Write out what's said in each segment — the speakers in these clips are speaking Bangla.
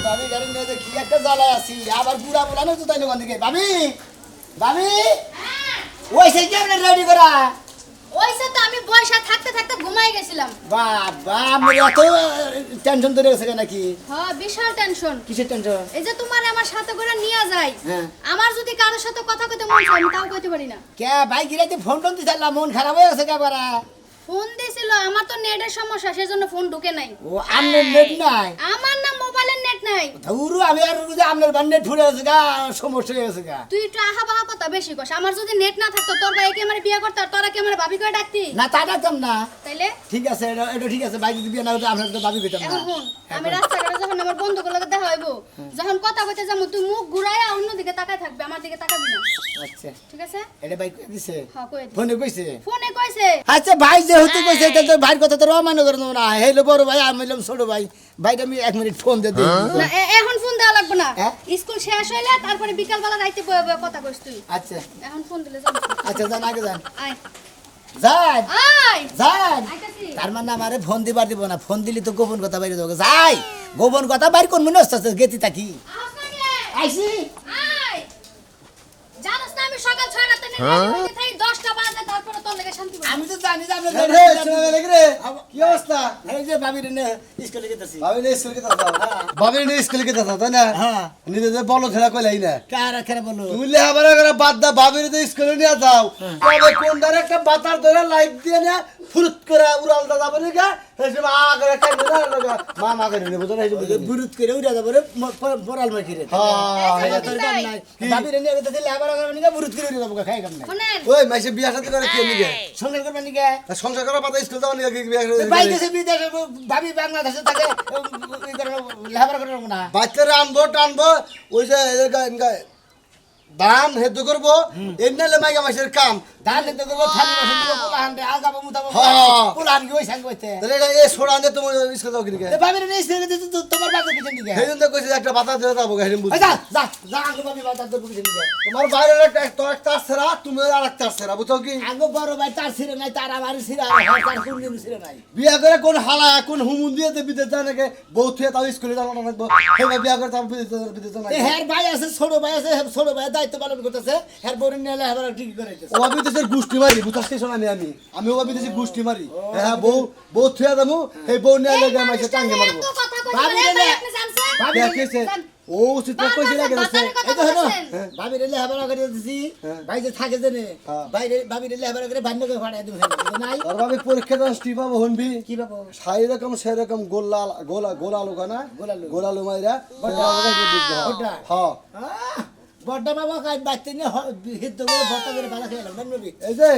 ভাবি গাড়ি নিয়ে যে কি একটা জ্বালায় আছি আবার বুড়া বলা না তো তাই না দিকে ভাবি ভাবি ওই সেই কেমনে রেডি করা ওইসে তো আমি বয়সা থাকতে থাকতে ঘুমাই গেছিলাম। বাবা আমার এত টেনশন ধরে গেছে নাকি? হ্যাঁ বিশাল টেনশন। কিসের টেনশন? এই যে তোমার আমার সাথে করে নিয়ে যাই, হ্যাঁ। আমার যদি কারোর সাথে কথা কইতে মন চায় আমি তাও কইতে পারি না। কে ভাই গিরাইতে ফোন টোন দিছিলাম মন খারাপ হয়ে গেছে কে বারা? ফোন দিছিল, আমার তো নেটের সমস্যা সেজন্য ফোন ঢুকে নাই। ও আমনের নেট নাই? আমার না মোবাইলের নেট নাই। ধুরু আমি আর যে আমনের বান্নে ঠুরে গেছে গা সমস্যা হয়ে গেছে গা। তুই একটু আহা বাহা কথা বেশি কস। আমার যদি নেট না থাকতো তোর ভাই কি আমার বিয়ে করতে আর তোরা কি আমার ভাবি করে ডাকতি? না তা ডাকতাম না। তাইলে ঠিক আছে এটা ঠিক আছে ভাই যদি বিয়ে না হতো আপনার তো ভাবি কইতাম না। এখন শুন, আমি রাস্তাঘাটে যখন আমার বন্ধুগুলোর লগে দেখা হইব, যখন কথা কইতে যাবো তুই মুখ ঘুরাইয়া অন্যদিকে তাকায় থাকবে, আমার দিকে তাকাবি না। আচ্ছা ঠিক আছে? এটা ভাই কই দিছে? হ্যাঁ কই দিছি। ফোনে কইছে? ফোনে কইছে। আচ্ছা ভাই যেহেতু কইছে তাহলে তো ভাইয়ের কথা তো অমান্য করে দেবো না। হেলো বড় ভাই আমি হইলাম ছোট ভাই, ভাইটা আমি 1 মিনিট ফোন দিয়ে দিই। না এখন ফোন দেওয়া লাগবে না। হ্যাঁ? স্কুল শেষ হইলে তারপরে বিকাল বেলা রাইতে বয়ে বয়ে কথা কইস তুই। আচ্ছা এখন ফোন দিলে যাবো। আচ্ছা যান আগে যান আয় যান আয় যান। আইতাছি। তার মানে আমারে ফোন দিবার দিব না, ফোন দিলি তো গোপন কথা বাইরে দেবো। যাই গোপন কথা বাইর কোন মনে হচ্ছে গেতি থাকি আসমানে আইসি। আয় জানোস না আমি সকাল 6টাতে নেমে থাই 10টা বাজে তারপরে তোর লাগে শান্তি পাই। আমি তো জানি যে আপনি রে শোনা লাগে রে কি অবস্থা এই যে ভাবির নে স্কুলে গেতেছি। ভাবি নে স্কুল কে দাও ভাবি নে স্কুল কে দাও তাই না হ্যাঁ নিজে যে বলো খেলা কইলাই না কার খেলে বলো তুমি লেহাবারা করে বাদ দা ভাবির তো স্কুলে নিয়ে যাও তবে কোন ধারে একটা বাতার ধরে লাইট দিয়ে না ফুরুত করে উড়াল দা যাবে না এসব আগে কাই না লাগা মা করে নেব তো না বুরুত করে উড়া যাবো রে পড়াল মাই খিরে। হ্যাঁ এটা তোর কাম নাই। ভাবির নে গেতেছি লেবার করে নিগা বুরুত করে উড়া যাবো খাই কাম নাই। শুনেন ওই মাইসে বিয়া শাদী করে কি নিগে সংসার করবে নিগা সংসার করা পাতা স্কুল যাও নিগে বিয়া করে ভাই দেশে বিদেশে ভাবি বাংলাদেশে থাকে লেবার করে না। বাচ্চারা আনবো টানবো ওই যে এদের দান হেতু করবো এমনি মাইগা মাসের কাম ধান দিতে দেবো খালি বসে দিব পোলাহান রে আগাবো মুতাবো হ্যাঁ। পোলাহান কি ওই সঙ্গে হইতে তাহলে এটা এ সোড়া আনতে তোমার স্কুল যাও কিনে ভাবির নে স্কুলে দিতে তোমার বাজে কিছু নিগা সেই জন্য কইছে একটা বাতা দিয়ে যাবো গাড়ি বুঝি যা যা যা আগে ভাবি বাজার দেবো কিছু নিগা তোমার বাইরের একটা তোর একটা সেরা তুমি আর একটা সেরা বুঝছো কি আগে বড় ভাই তার ছিঁড়ে নাই তার আমার ছিঁড়ে আর তার কোন দিন ছিঁড়ে নাই বিয়া করে কোন হালা কোন হুমুন দিয়ে বিদেশ যায় নাকি বউ থুয়ে তাও স্কুলে যাবো না লাগবো সেই বিয়া করে তাও বিদেশ না হের ভাই আছে ছোট ভাই আছে ছোট ভাই দায়িত্ব পালন করতেছে হের বড় নিয়ে এলে হেবার ঠিক করাইতেছে ও বিদেশের গুষ্টি মারি বুঝতে স্টেশন আমি ও বিদেশের গুষ্টি মারি হ্যাঁ বউ থুয়ে যাবো সেই বউ নিয়ে লাগে আমাকে টাঙ্গে মারবো ভাবি রে আপনি জানছেন? ভাবি কে কেছে ও চিত্র কইছে লাগে এই তো হলো ভাবি রেলে হেবার করে দিছি ভাই যে থাকে জেনে ভাবি রেলে হেবার করে বান্য করে ফাড়াই দিবেন নাই আর ভাবে পরীক্ষা দাস টি পাবো হনবি কি বাবা সাই রকম সেরকম গোলালু কানা গোলালু। গোলালু মাইরা বড়টা। হ্যাঁ বড়টা বাবা কাজ বাচ্চা নিয়ে হিত করে ভর্তা করে ভালো খেলাম নবী এই যে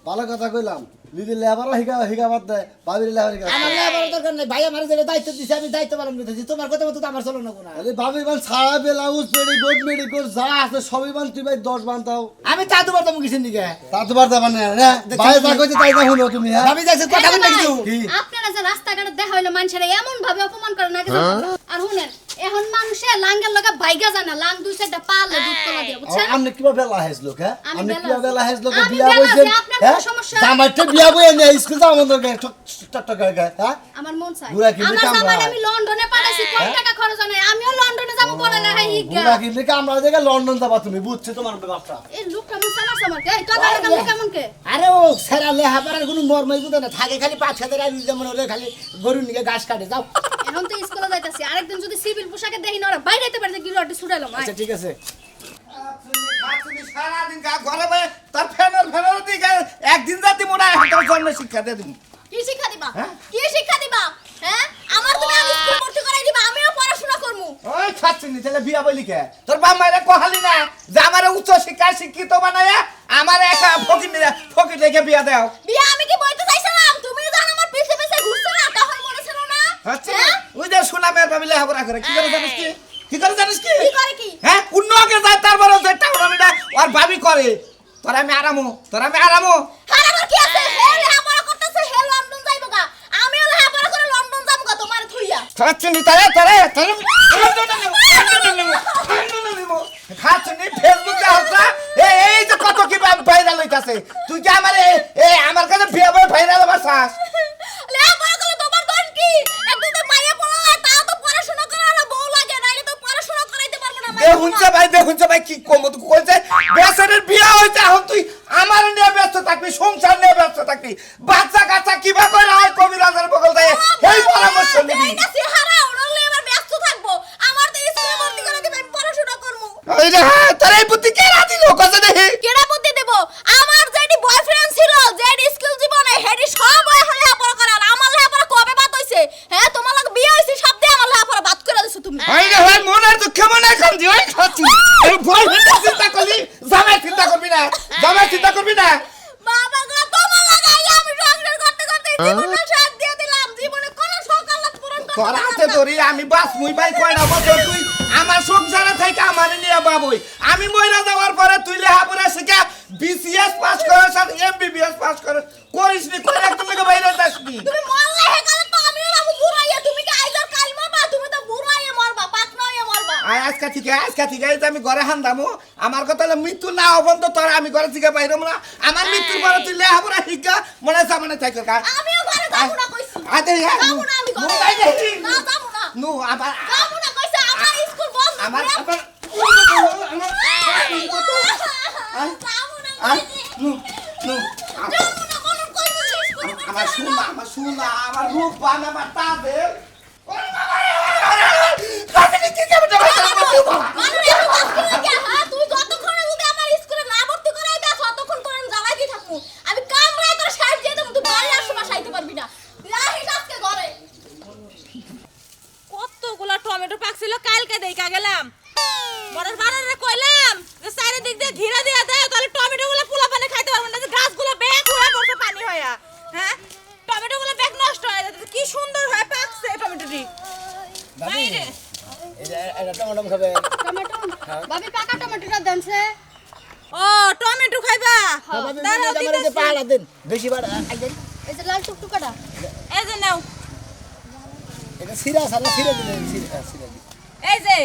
ভালো কথা কইলাম যদি লেবার হিগা বাদ দেয় ভাবির লেবার হিগা আমার লেবার দরকার নাই ভাই আমার যে দায়িত্ব দিছে আমি দায়িত্ব পালন করতেছি তোমার কথা মতো তো আমার চলো না কোনা আরে ভাবি বান সারা বেলাউজ মেডিকোট যা আছে সবই বান তুই ভাই 10 বান তাও আমি তা তোমার তো কিছু নিকে তা তো বারতা বান না ভাই যা কইতে তাই না হলো তুমি হ্যাঁ ভাবি যাচ্ছে কথা বলতে কিছু কি আপনারা যে রাস্তাঘাটে দেখা হইলো মানুষের এমন ভাবে অপমান করে না কিছু আর শুনেন এখন মানুষে লাঙ্গের লগা বাইগা জানা লাং দুই সাইডটা পালে দুধ তোলা দিয়ে বুঝছেন আমনে কিভাবে লাহেজ লোক হ্যাঁ আমি আমনে বেলা কিভাবে আছি। লাহেজ লোক আমি বিয়া বেলা হইছেন আছি, আপনার হ্যাঁ কোনো সমস্যা? জামাইতে বিয়া বই এনে স্কুল যাও আমাদের টক হ্যাঁ আমার মন চাই বুড়া কি আমার কামড়ায়? জামাই আমি লন্ডনে পাঠাইছি কোটি টাকা খরচ হয় আমিও লন্ডনে যাব পড়া লেখা হিগা বুড়া কি লেখা আমরা জায়গা লন্ডন যাবা তুমি বুঝছো তোমার ব্যাপারটা এই লোকটা মন সামার সামার কে তো গাড়ি কাম কেমন কে আরে ও সেরা লেহাবার কোনো মর্মই বুঝে না থাকে খালি 5,000 আর যেমন হলে খালি গরু নিয়ে ঘাস কাটে যাও এখন তো স্কুলে যাইতাছি আরেকদিন যদি সিভিল পোশাকে দেখি না ওরা বাইরে যেতে পারে কি রটি ছুটাইলাম আচ্ছা ঠিক আছে সারাদিন ঘরে বসে তার ফ্যানের দিকে একদিন রাতে মনে হয় তোর জন্য শিক্ষা দিয়ে দিন কি শিক্ষা দিবা কি শিক্ষা দিবা হ্যাঁ আমার তুমি আগে স্কুলে ভর্তি করাই দিবা আমিও পড়াশোনা করমু ওই খাচ্ছি নি তাহলে বিয়া বলি কে তোর বাপ মায়েরা কহালি না যে আমার উচ্চ শিক্ষা শিক্ষিত বানায় আমার একা ফকির রেখে বিয়া দাও বিয়া আমি কি বইতে চাইছিলাম তুমি জান আমার পিছে পিছে ঘুরছো না তখন মনে ছিল না আচ্ছা ওই যে সুনামের ভাবি লেহাপড়া করে কি করে জানিস কি কি করে জানিস কি কি করে কি হ্যাঁ অন্য আগে যায় তারপরে যে টাউনটা আর ভাবি করে তোরা আমি আরামো আমার কি আছে হে লেহাপড়া করতেছে হে লন্ডন যাইবো গা আমিও লেহাপড়া করে লন্ডন যাবো গা তোমার থুইয়া খাচ্ছি নি তারে খাচ্ছি নি ফেসবুক হচ্ছে এই যে কত কি ভাইরাল হইতাছে তুই কি আমার কাছে বিয়া বই ভাইরাল বাসাস লেহাপড়া করলে তোমার দোষ কি একদম মাইয়া পড়া তাও তো পড়াশোনা করা হলো বউ লাগে নাইলে দেখুনছে ভাই কি কমত কইছে বেচারের বিয়া হইছে এখন তুই আমার নিয়ে ব্যস্ত থাকবি সংসার নিয়ে ব্যস্ত থাকবি বাচ্চা কাচ্চা কিবা কইরা হয় কবিরাজের বগল দেয় এই পরামর্শ নিবি এই না সিহারা ওরলে এবার ব্যস্ত থাকবো আমার তো স্কুলে ভর্তি করে দিবেন পড়াশোনা করব ওই রে হ্যাঁ তোর এই বুদ্ধি কে রাতি লোক আছে দেখি কেডা বুদ্ধি দেব আমার যেডি বয়ফ্রেন্ড ছিল যেডি স্কুল জীবনে হেডি সব ওই হলে লেখাপড়া করার আমার লেখাপড়া কবে বাদ হইছে হ্যাঁ তোমার লাগে বিয়ে হইছে সব দিয়ে আমার লেখাপড়া বাদ করে দিছো তুমি ওই রে ভাই মনের দুঃখ মনে কম দি ওই খাচ্ছি এই ভয় হইতে চিন্তা করলি জামাই চিন্তা করবি না বাবা গো তোমার লাগাই আমি সংসার করতে করতে জীবনটা সাথ দিয়ে দিলাম জীবনে কোন শখ আল্লাহ পূরণ করতে তোর হাতে ধরি আমি বাস মুই ভাই কয়না বছর তুই আমার সংসারে থেকে আমার নিয়ে বাবুই আমি মইরা যাওয়ার পরে তুই লেখাপড়া শিখা বিসিএস পাস করার সাথে এমবিবিএস পাস করিস নি কই একদম থেকে বাইরে যাসনি তুমি মরলে হে গেলে তো আমিও বাবু বুড়াইয়া তুমি কি আইজর কাল মরবা তুমি তো বুড়াইয়া মরবা পাক নইয়া মরবা আজকা ঠিক আছে আমি ঘরে হান্দামু আমার কথা হলো মৃত্যু না হবন তো তোর আমি ঘরে থেকে বাইরে না আমার মৃত্যুর পরে তুই লেখাপড়া শিখা মনে সামনে থাক কা আমিও ঘরে যাব না কইছি আদে যাবো না আমি ঘরে না যাবো না নু আবার যাবো না কইছে আমার স্কুল বন্ধ আমার যাবো না নু নু যাবো না কোন কইছে স্কুল আমার শুনা আমার রূপ বান আমার তাদের ওরে বাবা রে কি কেমন মানু এত কষ্ট লাগে হ্যাঁ তুই যতক্ষণ যদি আমার স্কুলে না ভর্তি করাই দাও ততক্ষণ করে আমি জ্বালাই দি থাকমু আমি কামড়াই তোর সাইড দিয়ে দেব তুই বাড়ি আর সময় সাইতে পারবি না রাহিস আজকে ঘরে কতগুলা টমেটো পাকছিল কালকে দেইকা গেলাম বড়র বাড়ারে কইলাম যে চারিদিক দিয়ে ঘিরা দিয়া দেয় তাহলে টমেটোগুলো পোলা পানি খাইতে পারবো না যে গাছগুলো ব্যাগ হয়ে পড়ছে পানি হইয়া হ্যাঁ টমেটোগুলো ব্যাগ নষ্ট হয়ে যাচ্ছে কি সুন্দর হয়ে পাকছে টমেটোটি বাইরে এটা টমেটো খাবে টমেটো ভাবি পাকা টমেটোটা দেনছে ও টমেটো খাইবা দাঁড়াও দিতেছি। পাহাড় দেন বেশি বার একদম এই যে লাল টুকটুকাটা এই যে নাও এটা সিরা সারা সিরা দিলেন সিরা দিন এই যে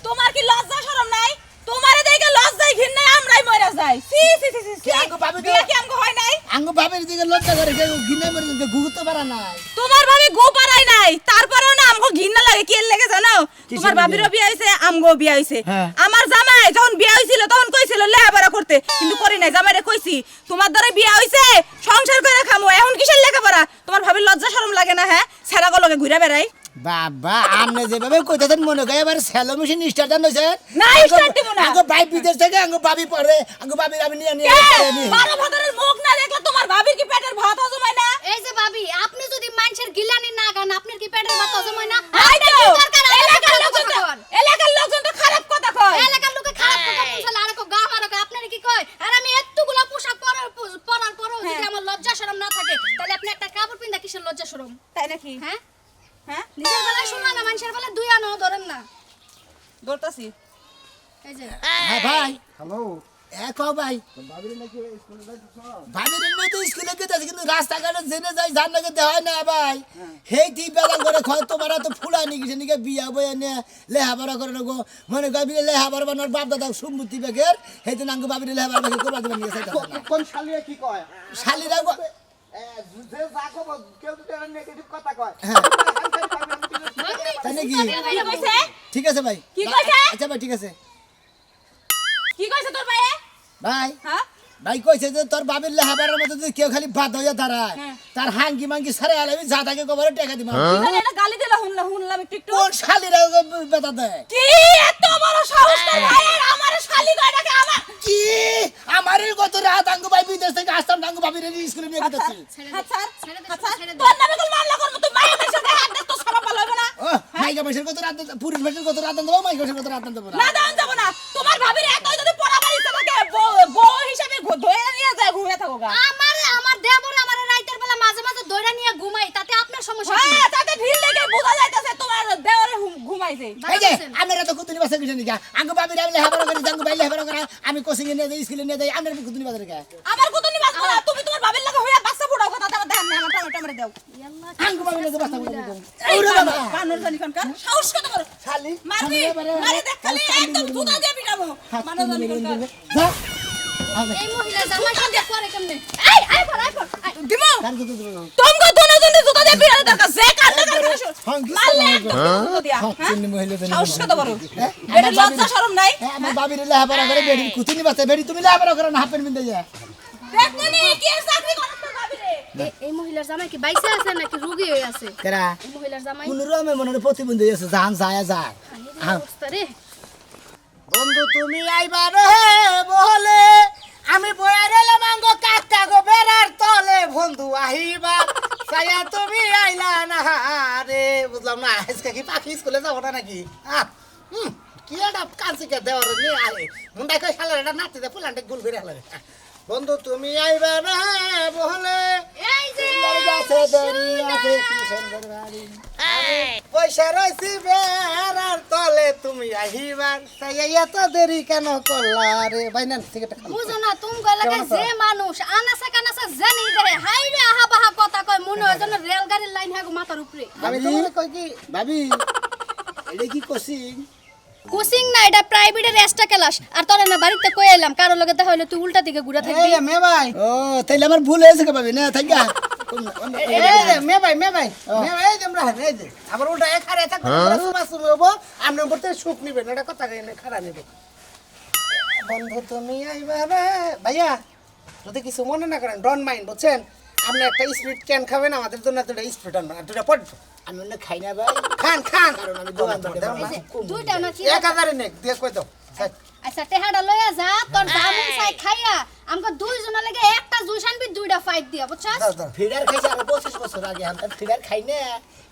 তোমার কি লজ্জা শরম নাই তোমারে দেখে লজ্জায় ঘিন্নায় আমরাই মরে যাই সি সি সি সি কি আঙ্গো ভাবি বিয়ে কি আমগো হয় নাই আঙ্গ বাপের দিকে লজ্জা করে কেউ গিনে মরে গুরুত্ব পারা নাই তোমার ভাবি গো পারাই নাই তারপরেও না আমগো ঘিন্না লাগে কি লাগে জানো কিসের তোমার বিয়ে? ভাবিরও বিয়ে হইছে আমগো বিয়ে হইছে হ্যাঁ। আমার জামাই যখন বিয়ে হইছিল তখন কইছিল লেখাপড়া করতে কিন্তু করি নাই জামাইরে কইছি তোমার দ্বারা বিয়ে হইছে সংসার করে খামো এখন কিসের লেখাপড়া তোমার ভাবির লজ্জা শরম লাগে না হ্যাঁ ছেড়া গলকে ঘুরে বেড়াই বাবা আমনে যেভাবে কইতাছেন মনে করে এবার সেলো মেশিন স্টার্ট দেন হইছে না, start দিব না। আঙ্গ ভাই বিদেশ থেকে আঙ্গ ভাবি পড়ে আঙ্গ ভাবি আমি নিয়ে নিয়ে কে? বারো ভাতারের মুখ না দেখলে তোমার ভাবির কি পেটের ভাত হজম হয় না এই যে ভাবি আপনি যদি মানুষের গিলানি না গান আপনার কি পেটের ভাত হজম হয় না এই তো, আপনার কি দরকার এলাকার লোকজন তো- এলাকার লোকজন তো খারাপ কথা কয় এলাকার লোকে খারাপ কথা বলছে আর কো গা মারো আপনার কি কয় আর আমি এতগুলা পোশাক পরার পরও যদি হ্যাঁ। আমার লজ্জা শরম না থাকে তাহলে আপনি একটা কাপড় পিন্দা কিসের লজ্জা শরম তাই নাকি হ্যাঁ হ্যাঁ নিজের বেলায় শুনলা না মানুষের বেলায় দুই আনো ধরেন না দৌড়তাছি এই যে হ্যাঁ ভাই হ্যালো এক ভাই ভাবির নাকি স্কুলে যাইতেছ ভাবির এমনি তো স্কুলে গেছে কিন্তু রাস্তাঘাটে জেনে যাই জান নাকি দেওয়া না ভাই হেই টি বেলা করে খয় তোমার তো ফুলানি গেছে নিকে বিয়া বয়ে নে লেহাপড়া করে রাখো মনে কবি লেহাপড়া বানার বাপ দাদা সম্মতি বেগের সেই দিন আঙ্গ ভাবির লেহাপড়া বেগে করবা দেবেন নিয়ে সেটা কোন শালিয়া কি কয় শালিরা যে যা কব কেউ তো এর নেগেটিভ কথা কয় হ্যাঁ তাই নাকি কি কইছে ঠিক আছে ভাই কি কইছে? আচ্ছা ভাই ঠিক আছে কি কইছে তোর ভাইয়ে ভাই হ্যাঁ ভাই কইছে যে তোর বাবির লেহাপড়ার মতো যদি কেউ খালি বাদ হইয়া দাঁড়ায় হ্যাঁ। তার হাঙ্গি মাঙ্গি সারে আলামি যা তাকে কবরে টাকা দিবা এখানে একটা গালি দিলা শুনলাম একটু একটু কোন শালিরা বেতা দেয় কি এত বড় সাহস তোর ভাইয়ের আমার শালি কয়টাকে আমার কি আমারই কত রাত আঙ্গু ভাই বিদেশ থেকে আসতাম আঙ্গু ভাবির স্কুলে নিয়ে গেছি আচ্ছা ছেড়ে দে, আচ্ছা ছেড়ে দে। তোর নামে কোন মামলা করব তুই মায়ের মেশে দেখ হাত দে তো সারা ভালো হবে না ও মাইকা মেশের কত রাত পুরুষ মেশের কত রাত দেবো মাইকা মেশের কত রাত দেবো না দান যাব না তোমার ভাবির এতই যদি পড়াবার ইচ্ছা থাকে বউ হিসাবে ধরে নিয়ে যায় ঘুরে থাকো গা আমার দেবর আমার রাইতের বেলা মাঝে মাঝে দইরা নিয়ে ঘুমাই তাতে আপনার সমস্যা কি হ্যাঁ তাতে ঢিল লেগে বোঝা যাইতেছে তোমার দেওরে ঘুমাইছে এই যে আমরা তো কুতুনি বাসা কিছু নিকা আঙ্গু ভাবির আমি লেহাপড়া করি আঙ্গু ভাই লেহাপড়া করা আমি কোচিং এ নিয়ে যাই স্কুলে নিয়ে যাই আমরা কুতুনি বাজারে গে আমার কুতুনি বাস বলা তুমি তোমার ভাবির লাগে হইয়া বাচ্চা ফুড়াও কথা আমার দেন না আমার টমেটো মেরে দাও আঙ্গু ভাবির লাগে বাসা করে দিতাম এই ওরে বাবা কানুর জানি কোনকার সাহস কত বড় শালি মারবি মারে দেখ খালি একদম জুতা দিয়ে পিটাবো মানুষ জানি কোনকার যা এই মহিলা জামাই সাথে করে কেমনে এই আই পর দিমু কার জুতো দিব না তোমগো দুজনে জুতা দিয়ে বিড়ালে দরকার যে কান্দা কান্দা হংকি মারলে একদম জুতা দিয়া হ্যাঁ চিনি মহিলা তো সাহস কত বড় এটা লজ্জা শরম নাই আমার বাবির লেহাপড়া করে বেড়ি কুতুনি বাচ্চা বেড়ি তুমি লেহাপড়া করো না হাফ প্যান্ট পিনতে যা দেখনি কি আর চাকরি করছ ভাবি রে এই মহিলার জামাই কি বাইসে আছে নাকি রোগী হয়ে আছে কেরা এই মহিলার জামাই কোন রমে মনে প্রতিবন্ধী আছে জান যায় যাক অবস্থা রে বন্ধু তুমি আইবা রে বলে আমি বয়া রেলাম আঙ্গ কাকা গো বেড়ার তলে বন্ধু আহিবা সায়া তুমি আইলা না রে বুঝলাম না আজকে কি পাখি স্কুলে যাবো না নাকি কি একটা কাঁচি কে দেওয়ার নিয়ে আয় মুন্ডাই কই শালার এটা নাচতে ফুলান্টে গুল ফিরে হালারে বন্ধু তুমি আইবা না বলে এই যে আছে দেরি আছে কি সুন্দর বাড়ি পয়সা রইছি বেড়ার তলে তুমি আহিবা সাইয়া তো দেরি কেন করলা রে বাইনান টিকেট খালি বুঝো না তুমি গলাকে যে মানুষ আনাসা কানাসা জানি রে হাই রে আহা বাহা কথা কয় মনে হয় যেন রেলগাড়ির লাইন হাগো মাথার উপরে আমি তোমারে কই কি ভাবি এটা কি কোচিং কোচিং না এটা প্রাইভেটের এক্সট্রা ক্লাস আর তোরা না বাড়িতে কই আইলাম কারো লগে দেখা হইলো তুই উল্টা দিকে ঘুরে থাকবি মে ভাই ও তাইলে আমার ভুল হয়েছে কে ভাবি না থাকা মে ভাই এই যে আমরা এই যে আবার ওটা এখানে থাকবে সুমা সুমা হবো আমরা উপর থেকে সুখ নিবেন এটা কথা কই না খারাপ নিবে বন্ধু তুমি আইবা রে ভাইয়া যদি কিছু মনে না করেন ডোন্ট মাইন্ড বুঝছেন আপনি একটা স্পিড ক্যান খাবেন আমাদের জন্য দুটো স্পিড আনবেন আর দুটো পড় আমি না খাই না ভাই খান খান কারণ আমি দোকানদার দুইটা না কি 1000 নে দিয়ে কই দাও আচ্ছা টেহাডা লইয়া যা তোর জামু চাই খাইয়া আমগো দুইজনের লাগে একটা জুস আনবি দুইটা ফাইট দিয়া বুঝছস দাও দাও ফিডার খাইছে আর 25 বছর আগে আমি ফিডার খাই না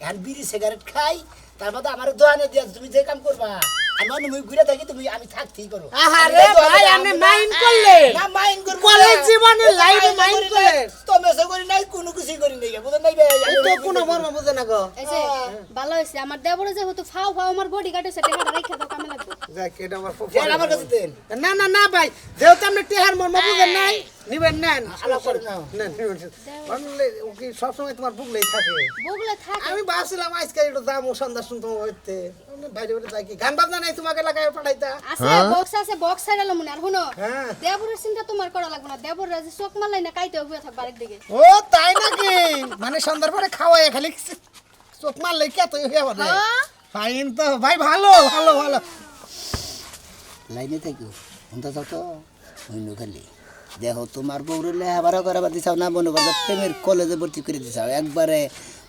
এখন বিড়ি সিগারেট খাই তার মধ্যে আমার দোকানে দিয়া তুমি যে কাম করবা আমি অন্য মুই ঘুরে থাকি তুমি আমি থাকতেই করো আহারে ভাই আপনি মাইন্ড করলেন না মাইন্ড করব কলেজ জীবনে লাইফে মাইন্ড করলেন তো মেসে করি নাই কোনো কিছু করি নাই বুঝেন নাই ভাই এই তো কোনো মর্ম বুঝে না গো এই যে ভালো হইছে আমার দেবরে যে হতো ফাও ফাও আমার বডি গার্ড হইছে টেহাডা রাইখা দাও কামে লাগবে যাক এটা আমার খুব ফের আমার কাছে দেন না না না ভাই যেহেতু আপনি টেহার মর্ম বুঝেন নাই নিবেন নেন আলাপ করে নাও। নেন বানলে ও কি সব সময় তোমার বুকলেই থাকে বগলে থাক আমি ভাবছিলাম আজকে একটু দাম ও সন্ধ্যা শুনতে হইতে বাইরে বাইরে যাই কি গান বাজনা নাই তোমাকে লাগায় পাঠাইতা আছে বক্স ছাড়ালো মনে আর হুনো হ্যাঁ দেবরের চিন্তা তোমার করা লাগবে না দেবর রাজি চোখ মারলাই না কাইতে হইয়া থাকবা আরেক দিকে ও তাই নাকি মানে সন্ধ্যার পরে খাওয়াই খালি চোখ মারলে কে তো হয়ে বলে হ্যাঁ ফাইন তো ভাই ভালো ভালো ভালো লাইনে থাকি অন্তত তো হইনো খালি দেখো তোমার বউরে লেহাবারা করাবার দিছাও না মনে করবে প্রেমের কলেজে ভর্তি করে দিছাও একবারে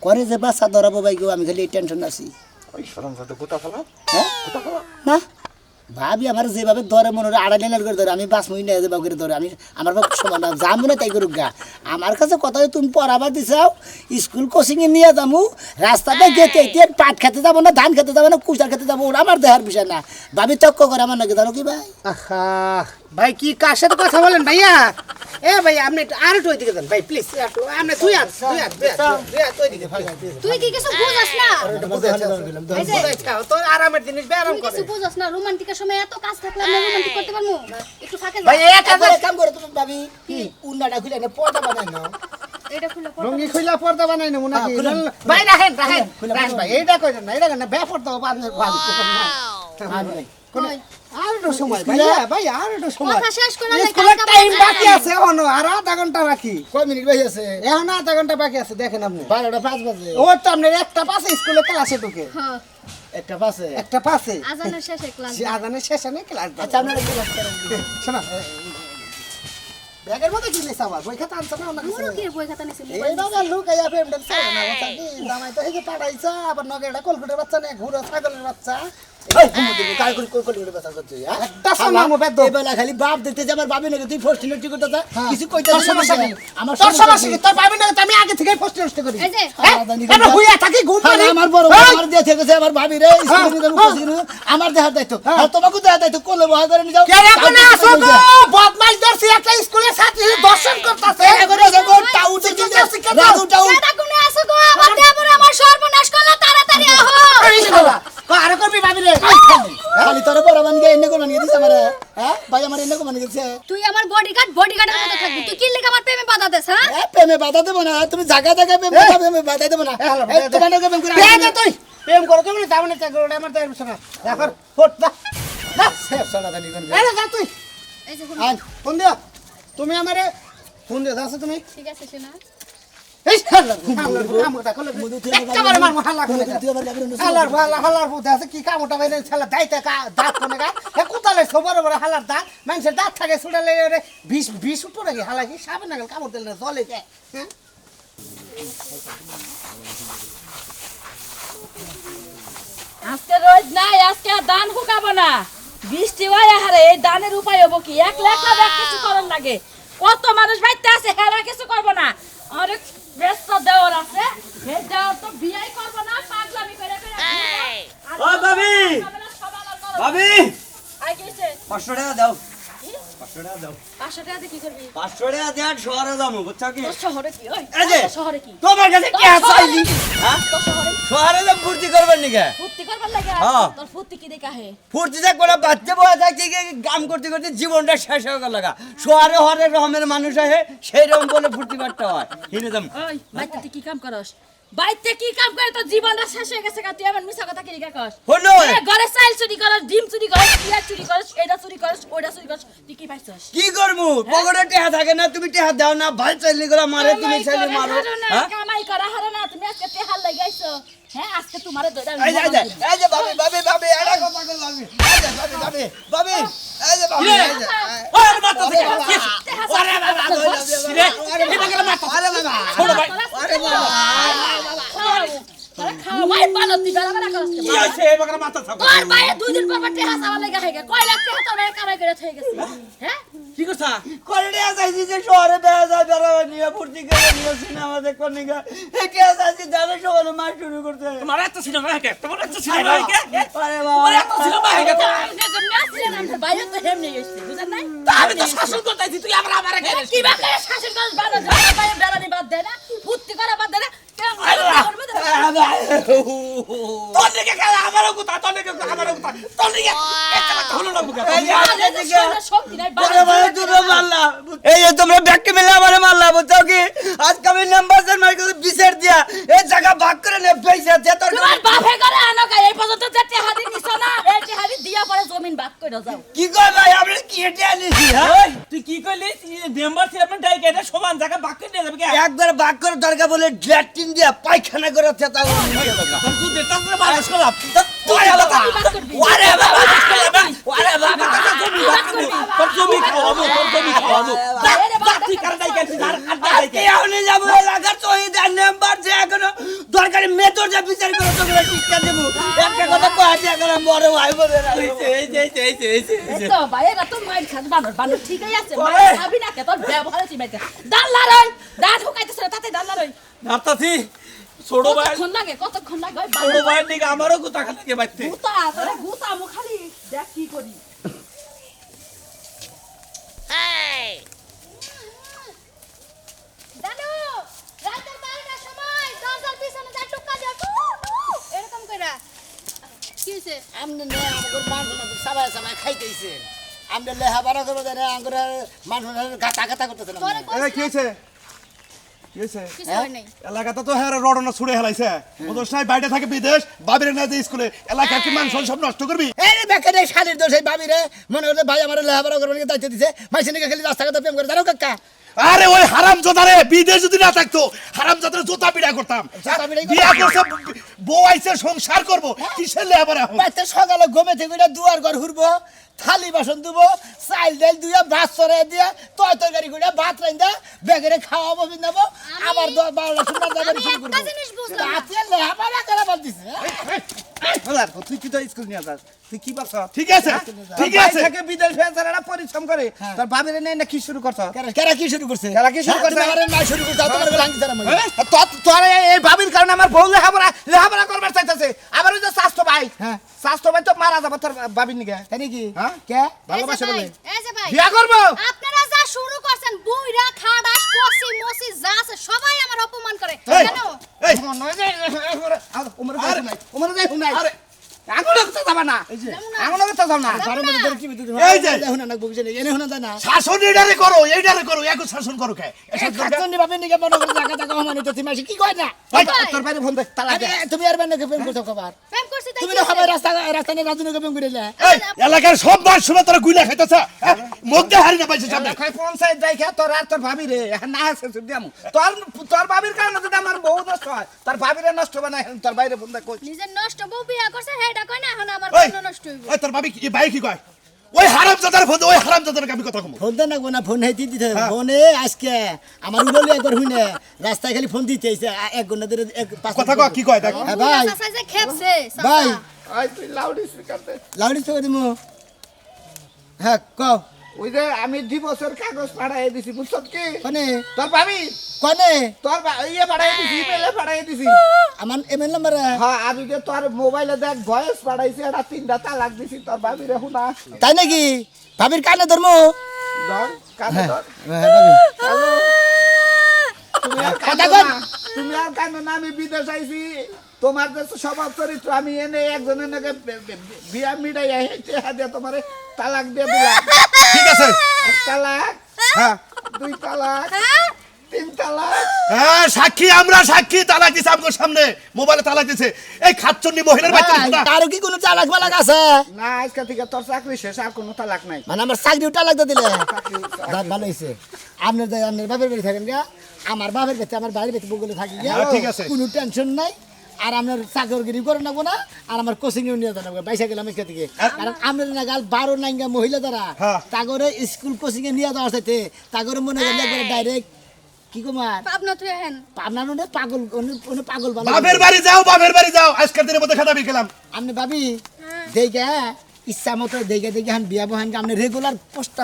করে যে বাচ্চা ধরাবো ভাই আমি খালি টেনশন আছি ওই শরম সাথে কোথা ফেলা হ্যাঁ না ভাবি আমার যেভাবে ধরে মনে হয় আড়াই লাইন করে ধরে আমি বাস মই না যেভাবে করে ধরে আমি আমার বাপ সমান যাবো না তাই করুক গা আমার কাছে কথা তুমি পড়াবার দিছাও স্কুল কোচিংয়ে নিয়ে যাবো রাস্তাতে গেতে পাট খেতে যাবো না ধান খেতে যাবো না কুচার খেতে যাবো ওরা আমার দেহার বিষয় না ভাবি তক্ক করে আমার নাকি জানো কি ভাই আহা ভাই কি কার সাথে কথা বলেন ভাইয়া এ ভাই আপনি আর একটু ওইদিকে যান ভাই প্লিজ আপনি তুই আর ওইদিকে তুই কি কিছু বুঝাস না এই যে তো আরামের জিনিস ব্যায়াম তুই করে কিছু বুঝাস না রোমান্টিকের সময় এত কাজ থাকলে আমরা রোমান্টিক করতে পারবো একটু ফাঁকে ভাই যা এক হাজার কাম করে তুমি ভাবি উন্নাটা খুলে না পর্দা বানাই নাও এটা খুলে পড় রঙি খুইলা পর্দা বানাই না নাকি খুলেন। ভাই রাখেন রাখেন খুলেন, রাখেন ভাই এইটা কইছেন না এটা না বে পর্দা বানাই কই আর একটু সময় ভাইয়া ভাই আর একটু সময় কথা শেষ করে না স্কুলের টাইম বাকি আছে এখনো আর আধা ঘন্টা বাকি কয় মিনিট বাকি আছে এখন আধা ঘন্টা বাকি আছে দেখেন আপনি 12:05 বাজে ও তো আপনার একটা পাশে স্কুলে ক্লাসে ঢুকে হ্যাঁ একটা পাশে একটা পাশে আজানের শেষে ক্লাস সে আদানের শেষে নেই ক্লাস আচ্ছা আপনারা কি ক্লাস করেন শোনা ব্যাগের মধ্যে কি নিস আবার বই খাতা আনছ না ওনা কাছে পুরো কি বই খাতা নিছে এই বাবা লোক এই আপে এমডম সাইড না বাচ্চা কি জামাই তো এই যে পাঠাইছা আবার নগে এটা কলকুটের বাচ্চা নে ঘুরে ছাগলের বাচ্চা এই ঘুমোতে কাল করে কল করে বাসা করতে হ্যাঁ একটা সময় মো বেদ এই বেলা খালি বাপ দেখতে যে আমার বাপে নাকি তুই ফার্স্ট ইউনিট করতে যা কিছু কইতে তোর সমস্যা কি আমার তোর সমস্যা কি তোর পাবি না তো আমি আগে থেকে ফার্স্ট ইউজ করি এই যে আমরা হুইয়া থাকি ঘুম পারি আমার বড় আমার দিয়ে থেকেছে আমার ভাবি রে স্কুলে নিয়ে যাবো আমার দেহার দায়িত্ব আর তোমাকে দেহার দায়িত্ব কোলে বহা করে নিয়ে যাও কে এখন আসো গো বদমাইশ ধরছি একটা স্কুলের ছাত্রী দর্শন করতেছে করে যাবো টাউ দেখি রাজু টাউ এটা কোনে আসো গো আমার দেবর আমার সর্বনাশ করলা তাড়াতাড়ি আহো আরে করবি ভাবি রে খালি তোরে বড় বান গিয়ে এনে করে বানিয়ে দিছ আমারে হ্যাঁ ভাই আমার এনে করে বানিয়ে দিছে তুই আমার বডিগার্ডের মতো থাকবি তুই কি লিখে আমার প্রেমে বাধা দেস হ্যাঁ এ প্রেমে বাধা দেব না তুমি জায়গা জায়গায় প্রেমে বাধা দেব না এই তোমার নাকি প্রেম করে দে তুই প্রেম করো কেমন যাবনে তে করে আমার তাই শোনা দেখো ফট দা না সেফ সালা খালি করে আরে যা তুই এই যে আয় ফোন দিও তুমি আমারে ফোন দিও যাচ্ছ তুমি ঠিক আছে শোনা এই শালা কামটা করলে মধু তুই একেবারে মারমু হাল্লা করে তুই আমার বাবির অনুসরণ হালার ভালা হালার বুঝে আছে কি কামটা বাইরে শালা দাইতে দাঁত কোনে গা এ কোতালে সবার বড় হালার দাঁত মানুষের দাঁত থাকে ছুটালে রে 20 উঠো নাকি হালা কি সাবে না কামড় দিলে জলে যায় হ্যাঁ আজকে রোজ নাই আজকে আর ধান শুকাবো না বৃষ্টি হয় হারে এই ধানের উপায় হবো কি এক লাখ ব্যাগ কিছু করার লাগে কত মানুষ বাইতে আছে হেরা কিছু করবো না অনেক ব্যস্ত দেওয়ার আছে হে দেওয়ার তো বিয়াই করবো না পাগলামি করে করে ও ভাবি ভাবি আই গেছে 500 টাকা দাও 500 টাকা দাও 500 টাকা দিয়ে কি করবি 500 টাকা দেওয়ার শহরে যাবো বুঝছো কি তোর শহরে কি ওই এই যে তোর শহরে কি তোমার কাছে কি আছে আইলি হ্যাঁ তোর শহরে শহরে যাম ফুর্তি করবেন নিকে ফুর্তি করবার লাগে হ্যাঁ। তোর ফুর্তি কি দেখা হে ফুর্তিতে করে বাচ্চা বয়ে থাকে কি কাম করতে করতে জীবনটা শেষ হয়ে গেল লাগা শহরে হরে রকমের মানুষ আহে সেই রকম বলে ফুর্তি করতে হয় হিনে যাম ওই বাইতে তুই কি কাম করস বাইতে কি কাম করে তোর জীবনটা শেষ হয়ে গেছে তুই আমার মিছা কথা কি লিখা কস হলো ঘরে চাইল চুরি করস ডিম চুরি করস পিয়া চুরি করস এটা চুরি করস ওইটা চুরি করস তুই কি পাইছস কি করমু পকেটে টেহা থাকে না তুমি টেহা দাও না ভাল চাইলি করে মারে তুমি চাইলি মারো হ্যাঁ কামাই করা হারে না তুমি আজকে তেহাল লাগাইছো হ্যাঁ আজকে তোমারে দইরা এই যে ভাবি এটা কথা কই ভাবি এই যে ভাবি এই যে ভাবি এই যে ওরে মাথা থেকে আরে বাবা রে এটা গেল মাথা আরে বাবা ছোট ভাই আরে বাবা খাওয়াই ভালো তুই বেলা বেলা করস কি আছে এই বাগলা মাথা থাকো তোর ভাইয়ে 2 দিন পর টেহা চাওয়া লাগা হয়ে গেছে কয় লাখ টাকা তোর ভাই কামাই করে থেকে গেছে হ্যাঁ কি করছা কোনটা যাইছি যে শহরে বেয়া যায় বেড়াবে নিয়ে ফুর্তি করে নিয়ে সিনেমা দেখো নিগা এটা যাইছি দাদা সকালে মাস শুরু করতে তোমার এত সিনেমা হেকে তোমার এত সিনেমা হেকে আরে তোমার এত বাবা সিনেমা হেকে বাইরে তো হেমনে গেছে বুঝছেন নাই আমি তো শাসন করতেছি তুই আবার আমারে গেলে কি বা করে শাসন করস বাবা জানা বাইরে বেড়ানি বাদ দে না ফুর্তি করা বাদ দে না তোর দিকে গেল আমারও কথা তোর দিকে আমারও কথা তোর দিকে একটা কথা হলো না বুকা এই যে তোমরা ব্যাগকে মিলে আমারে মারলা বুঝছো কি আজকে আমি নাম্বার মার করে বিচার দিয়া এই জায়গা ভাগ করে নে পয়সা দে তোর তোমার বাপে করে আনো কা এই পর্যন্ত যে টেহাদি নিছো না এই টেহাদি দিয়া পরে জমিন ভাগ করে যাও কি কই ভাই আমরা কি হেঁটে আনিছি হ্যাঁ ওই তুই কি কইলি মেম্বার চেয়ারম্যান ডাইকে এটা সমান জায়গা বাক্য নিয়ে যাবে কি একবার ভাগ করে দরকার বলে ল্যাট্রিন দিয়া পায়খানা করে চেতা নিয়ে যাবে তোর তুই দেতা করে মানুষ করলাম ওরে বাবা ওরে বাবা ওরে বাবা তোর জমি খাওয়াবো তুই কার ডাইকে আর আজকে আমি যাবো এলাকার শহীদের নাম্বার যে এখনো দরকারি মেতর যা বিচার করে তোমরা টিকা দেবো একটা কথা কয়া দিয়ে এখন বড় ভাই বলে এই তো বাইরে তো মাইর খাস বানর বানর ঠিকই আছে মাইর খাবি না কে তোর ব্যবহার চিমাইতে দাল্লা রই দাঁত হুকাইতেছ তাতে দাল্লা রই নাতাছি ছোট ভাই কতক্ষণ লাগে ওই ছোট ভাই নিকে আমারও গুতা খাতে বাইতে গুতা আরে গুতা মু খালি দেখ কি করি দাদু রাতের 12টার সময় দরজার পিছনে যা টুকা দাও এরকম কইরা কি হইছে আমনে নে আমগর মানুষ সবাই সবাই খাইতেছেন আমনে লেহা বাড়া করে দেন আমগর মানুষ গাতা গাতা করতেছেন এই কি হয়েছে কি হয়েছে কিছু হয় নাই এলাকাতে তো হ্যাঁ রডনা ছুড়ে হেলাইছে ওদের সাই বাইরে থাকে বিদেশ বাবির না যে স্কুলে এলাকা কি মানুষ সব নষ্ট করবি এই বেকারে শালির দোষ এই বাবিরে মনে হলো ভাই আমার লেহা বাড়া করবার দায়িত্ব দিছে মাইসিনিকে খালি রাস্তা কথা প্রেম করে জানো কাকা আরে ওই হারাম জোতারে বিদেশ যদি না থাকতো হারাম জোতারে জোতা পিড়া করতাম জোতা পিড়াই করতাম। বিয়া করছে বউ আইছে সংসার করব কিসের লেবার এখন বাচ্চা সকালে ঘুমে থেকে দুয়ার ঘর ঘুরবো থালি বাসন দেবো চাইল ডাইল দুইয়া ভাত চড়াই দিয়া তরকারি করে ভাত রাইন্দা বেগেরে খাওয়াবো বিন্দাবো আবার 12টা সুন্দর আমি একটা জিনিস বুঝলাম না। রাতে লেহাপড়া করে বাদ দিছে তুই কি তো স্কুল নিয়ে যাস তুই কি বলছ ঠিক আছে ঠিক আছে থেকে বিদেশ ফেরারা পরিশ্রম করে তোর বাবির নেই না কি শুরু করছ কেরা কি শুরু করছে কেরা কি শুরু করছে? আমার না শুরু করছে তোমার ভাঙি তারা তোর এই বাবির কারণে আমার বউ লেহাপড়া করবার চাইতেছে আবার ওই যে স্বাস্থ্য ভাই হ্যাঁ। স্বাস্থ্য ভাই তো মারা যাবে তোর বাবির নিকে তাই নাকি হ্যাঁ? কে ভালোবাসে বলে এই যে ভাই বিয়া করবো আপনারা যা শুরু করছেন বুইরা খাড়াস কসি মসি যা আছে সবাই আমার অপমান করে এই, জানো এই উমর যাই হুনাই আঙুলে তো যাবা না আঙুলে তো যাব না ঘরের মধ্যে ধরে কি বিদ্যুৎ এই যে। হুনা না বকছে না এনে হুনা যায় না শাসন এইটারে করো একটু শাসন করো কে এসব করো কে? খাতনি বাপে নিকে মনে করে জায়গা জায়গা হমানি তো তুমি কি কয় না তোর বাইরে ফোন দে তালা দে তুমি আর বেনে প্রেম করছো খবর প্রেম করছি তুমি না সবাই রাস্তা রাস্তা নিয়ে রাজনীতি করে গেলে এই এলাকার সব বার শুনে তোরা গুইলা খাইতেছ মুখ দিয়ে হারি না পাইছে সামনে খাই পঞ্চায়েত যাই খা তোর আর তোর ভাবি রে না আছে দিয়াম তোর ভাবির কারণে যদি আমার বউ নষ্ট হয় তোর ভাবিরে নষ্ট হবে না তোর বাইরে বন্ধা কই নিজের নষ্ট বউ বিয়া করছে হেডা কই না এখন আমার ওই বন্ধ নষ্ট হইব ওই তোর ভাবি কি ভাই কি কয় ওই হারামজাদার ফোন ওই হারামজাদার আমি কথা কম ফোন দেন না না ফোন হেঁটে দিতে হবে ফোনে আজকে আমার উললি একবার হুইনে রাস্তায় খালি ফোন দিতে এসে 1 ঘন্টা ধরে কথা কয় কি কয় দেখ হ্যাঁ ভাই চাচা যে খেপছে ভাই আই তুই লাউড স্পিকার দে লাউডি তো দিমু হ্যাঁ কও ওই যে আমি ডিভোর্সের কাগজ পাঠাই দিছি বুঝছত কি কোনে তোর ভাবি কোনে তোর ইয়ে পাঠাই দিছি ইমেলে পাঠাই দিছি আমার এমএল নাম্বার হ্যাঁ আর ওই যে তোর মোবাইলে দেখ ভয়েস পাঠাইছি এটা 3টা তালাক দিছি তোর ভাবিরে হুনা তাই নাকি ভাবির কানে ধর্ম ধর কানে ধর হ্যাঁ ভাবি হ্যালো তুমি আর কথা কাঁদো কন। না। তুমি আর কাঁদো না, আমি বিদেশ আইছি তোমার যে স্বভাব চরিত্র আমি এনে একজনের নাকি বিয়া মিটাইয়া হেঁটে হাতে তোমার তালাক দিয়ে দিলাম ঠিক আছে 1 তালাক হ্যাঁ 2 তালাক 3 তালাক হ্যাঁ সাক্ষী আমরা সাক্ষী তালাক দিছে আমগো সামনে মোবাইলে তালাক দিছে এই খাচ্চন্নি মহিলার বাচ্চা ভাই, তারও কি কোনো চালাক মালাক আছে না আজকে থেকে তোর চাকরি শেষ আর কোনো তালাক নাই মানে আমার চাকরি টালাক দিয়ে দিলে যাক, ভালো হয়েছে আপনার বাপের বাড়ি থাকেন গা আমার বাপের বাড়িতে আমার বাড়ির বাড়িতে বগুলে থাকি গিয়া হ্যাঁ, ঠিক আছে। কোনো টেনশন নাই আর আপনার চাকরগিরি করে নেবো না আর আমার কোচিং এ নিয়ে যাবো বাইসা গেলাম এখান থেকে কারণ আপনার নাগাল 12 নাইঙ্গা মহিলা দ্বারা হ্যাঁ। তাগরে স্কুল কোচিং এ নিয়ে যাওয়ার সাথে তাগরে মনে গেলে একবারে ডাইরেক্ট কি কুমার পাবনা তুই হেন আপনার মনে পাগল উনি পাগল ভালো বাপের বাড়ি যাও আজকের দিনের মধ্যে খাতা বিকেলাম আপনি ভাবি দেখে ইচ্ছা মতো দেখে দেখে আমি বিয়া বহান আপনি রেগুলার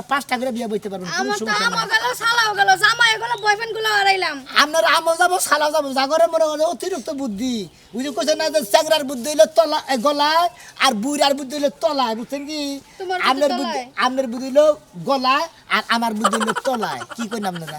5টা করে বিয়া বইতে পারবেন কোনো আমার তো সমস্যা আমও নাই। গেল সালাও গেল জামাই গেল বয়ফ্রেন্ড গুলো হারাইলাম আপনার আমও যাবো সালাও যাবো জাগরে মনে হয় অতিরিক্ত বুদ্ধি বুঝে কোথায় না যে চ্যাংরার বুদ্ধি হইলে তলা গলায় আর বুড়ার বুদ্ধি হইলে তলায় বুঝছেন কি তোমার বুদ্ধি আপনার বুদ্ধি তলায়? আপনার বুদ্ধি হইলো গলায় আর আমার বুদ্ধি হইলো তলায় কি করেন আপনারা